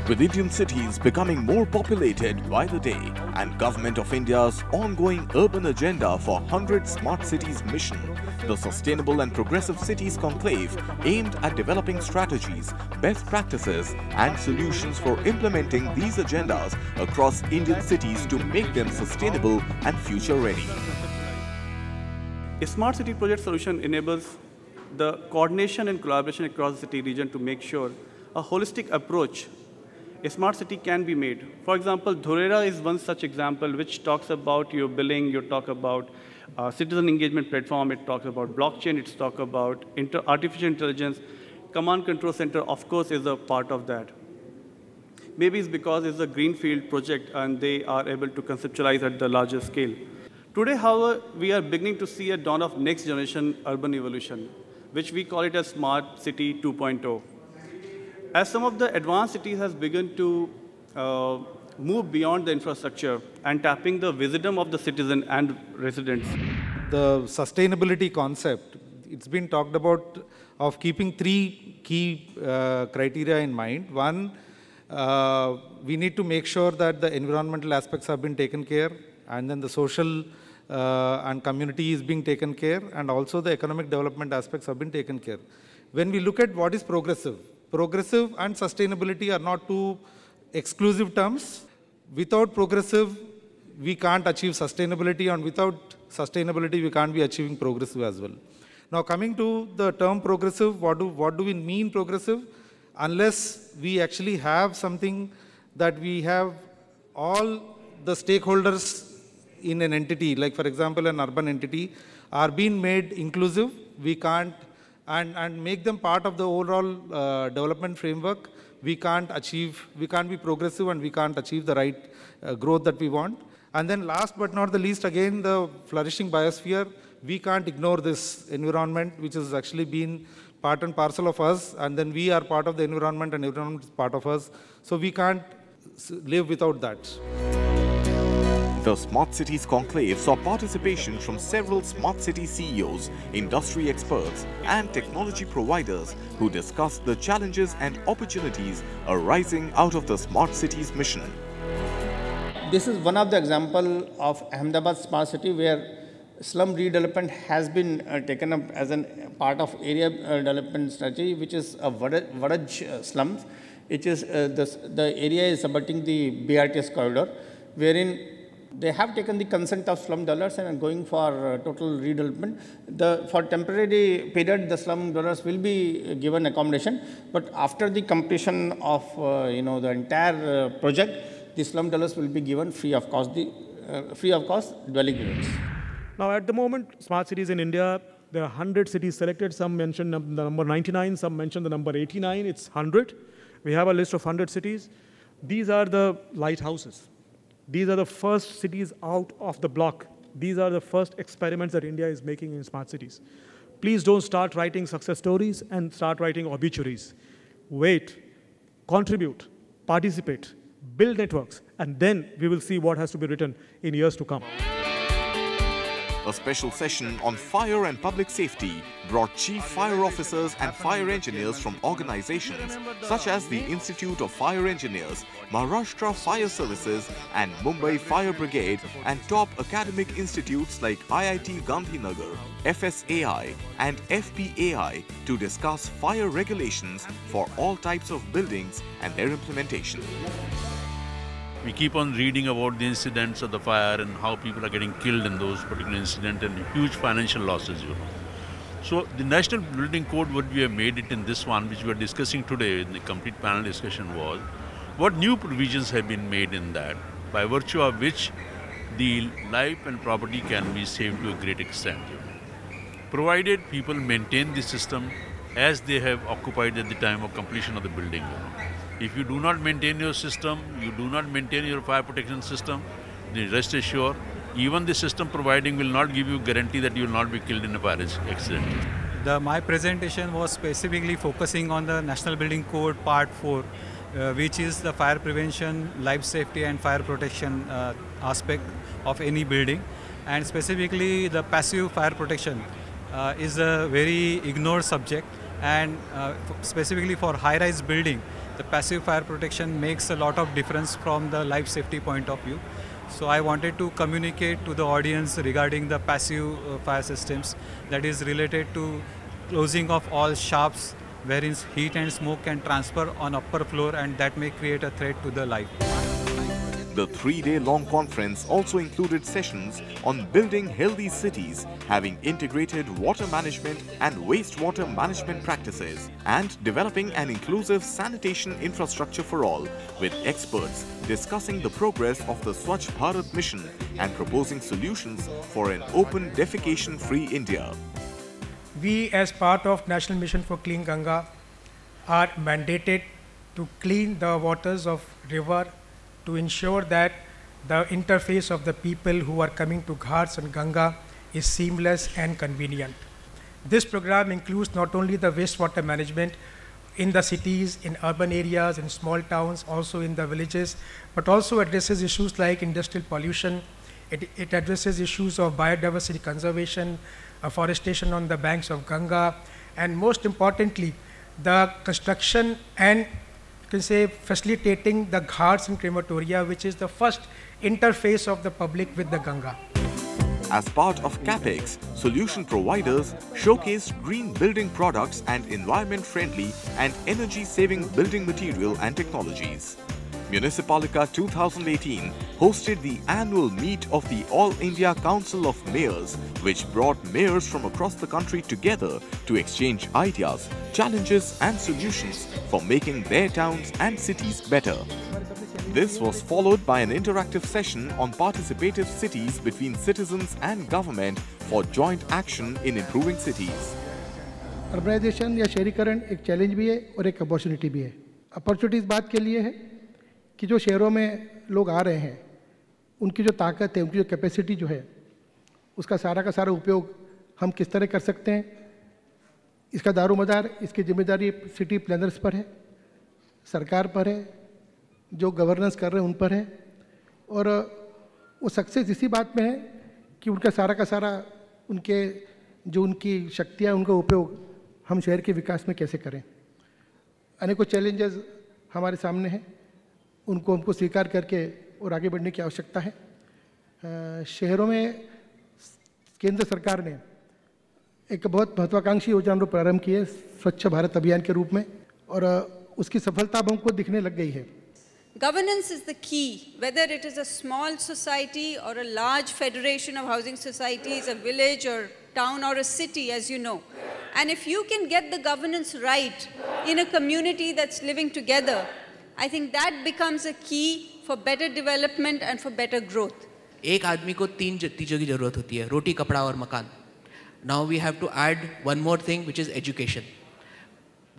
With Indian cities becoming more populated by the day and Government of India's ongoing urban agenda for 100 Smart Cities mission, the Sustainable and Progressive Cities Conclave aimed at developing strategies, best practices and solutions for implementing these agendas across Indian cities to make them sustainable and future-ready. A smart city project solution enables the coordination and collaboration across the city region to make sure a holistic approach a smart city can be made. For example, Dhurera is one such example which talks about your billing, you talk about citizen engagement platform, it talks about blockchain, it talks about artificial intelligence. Command control center, of course, is a part of that. Maybe it's because it's a greenfield project and they are able to conceptualize at the larger scale. Today, however, we are beginning to see a dawn of next generation urban evolution, which we call it as Smart City 2.0. As some of the advanced cities have begun to move beyond the infrastructure and tapping the wisdom of the citizen and residents. The sustainability concept, it's been talked about of keeping three key criteria in mind. One, we need to make sure that the environmental aspects have been taken care, and then the social and community is being taken care, and also the economic development aspects have been taken care. When we look at what is progressive and sustainability are not two exclusive terms. Without progressive, we can't achieve sustainability, and without sustainability, we can't be achieving progressive as well. Now, coming to the term progressive, what do we mean progressive? Unless we actually have something that we have all the stakeholders in an entity, like for example, an urban entity, are being made inclusive, we can't, and make them part of the overall development framework, we can't be progressive and we can't achieve the right growth that we want. And then last but not the least, again, the flourishing biosphere, we can't ignore this environment, which has actually been part and parcel of us, and then we are part of the environment and environment is part of us. So we can't live without that. The Smart Cities Conclave saw participation from several smart city CEOs, industry experts and technology providers who discussed the challenges and opportunities arising out of the Smart Cities mission. This is one of the examples of Ahmedabad Smart City where slum redevelopment has been taken up as a part of area development strategy, which is a Vadaj slums, which is the area is abutting the BRTS corridor, wherein they have taken the consent of slum dwellers and are going for total redevelopment. For temporary period, the slum dwellers will be given accommodation, but after the completion of the entire project, the slum dwellers will be given free of cost dwelling units. Now, at the moment, smart cities in India, there are 100 cities selected. Some mention the number 99, some mention the number 89. It's 100. We have a list of 100 cities. These are the lighthouses. These are the first cities out of the block. These are the first experiments that India is making in smart cities. Please don't start writing success stories and start writing obituaries. Wait, contribute, participate, build networks, and then we will see what has to be written in years to come. A special session on fire and public safety brought chief fire officers and fire engineers from organizations such as the Institute of Fire Engineers, Maharashtra Fire Services and Mumbai Fire Brigade, and top academic institutes like IIT Gandhinagar, FSAI and FPAI to discuss fire regulations for all types of buildings and their implementation. We keep on reading about the incidents of the fire and how people are getting killed in those particular incidents and huge financial losses. So the National Building Code, what we have made it in this one, which we are discussing today in the complete panel discussion, was what new provisions have been made in that, by virtue of which the life and property can be saved to a great extent. Provided people maintain the system as they have occupied at the time of completion of the building. If you do not maintain your system, you do not maintain your fire protection system, then rest assured, even the system providing will not give you guarantee that you will not be killed in a fire accident. My presentation was specifically focusing on the National Building Code Part 4, which is the fire prevention, life safety and fire protection aspect of any building. And specifically the passive fire protection is a very ignored subject, and specifically for high-rise building, the passive fire protection makes a lot of difference from the life safety point of view. So I wanted to communicate to the audience regarding the passive fire systems, that is related to closing of all shafts wherein heat and smoke can transfer on upper floor, and that may create a threat to the life. The 3-day-long conference also included sessions on building healthy cities, having integrated water management and wastewater management practices, and developing an inclusive sanitation infrastructure for all, with experts discussing the progress of the Swachh Bharat mission and proposing solutions for an open defecation-free India. We, as part of National Mission for Clean Ganga, are mandated to clean the waters of river, to ensure that the interface of the people who are coming to Ghats and Ganga is seamless and convenient. This program includes not only the wastewater management in the cities, in urban areas, in small towns, also in the villages, but also addresses issues like industrial pollution. It addresses issues of biodiversity conservation, afforestation on the banks of Ganga, and most importantly, the construction and facilitating the Ghats and crematoria, which is the first interface of the public with the Ganga. As part of CAPEX, solution providers showcased green building products and environment-friendly and energy-saving building material and technologies. MUNICIPALIKA 2018 hosted the annual meet of the All India Council of Mayors, which brought mayors from across the country together to exchange ideas, challenges and solutions for making their towns and cities better. This was followed by an interactive session on participative cities between citizens and government for joint action in improving cities. Urbanization या शहरीकरण एक challenge भी है और एक opportunity भी है। Opportunity इस बात के लिए है कि जो शहरों में लोग आ रहे हैं, उनकी जो ताकत है, उनकी जो कैपेसिटी जो है, उसका सारा का सारा उपयोग हम किस तरह कर सकते हैं, इसका दारोमदार, इसकी जिम्मेदारी सिटी प्लानर्स पर है, सरकार पर है, जो गवर्नेंस कर रहे हैं उन पर है, और वो सक्सेस इसी बात में है कि उनका सारा का सारा उनकी शक्तियाँ, उनका उपयोग हम शहर के विकास में कैसे करें। अनेकों चैलेंजेस हमारे सामने हैं, उनको हमको स्वीकार करके और आगे बढ़ने की आवश्यकता है। शहरों में केंद्र सरकार ने एक बहुत महत्वाकांक्षी योजना प्रारंभ की है स्वच्छ भारत अभियान के रूप में, और उसकी सफलता हमको दिखने लग गई है। Governance is the key, whether it is a small society or a large federation of housing societies, a village or town or a city, as you know. And if you can get the governance right in a community that's living together, I think that becomes a key for better development and for better growth. एक आदमी को 3 चीज़ों की ज़रूरत होती है, रोटी, कपड़ा और मकान. Now we have to add one more thing, which is education.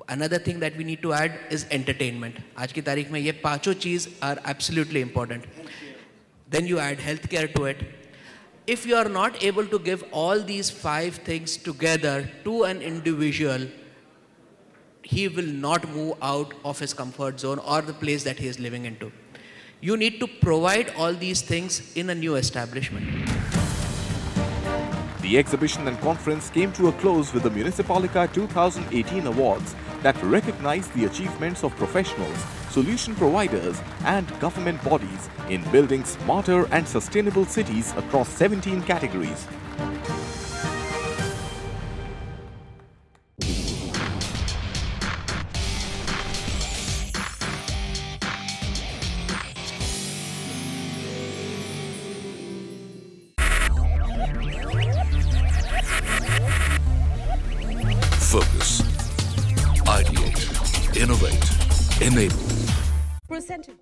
Another thing that we need to add is entertainment. आज की तारीख में ये पांचों चीज़ are absolutely important. Then you add healthcare to it. If you are not able to give all these 5 things together to an individual, he will not move out of his comfort zone or the place that he is living into. You need to provide all these things in a new establishment. The exhibition and conference came to a close with the MUNICIPALIKA 2018 awards that recognize the achievements of professionals, solution providers and government bodies in building smarter and sustainable cities across 17 categories. Focus, ideate, innovate, enable. Presented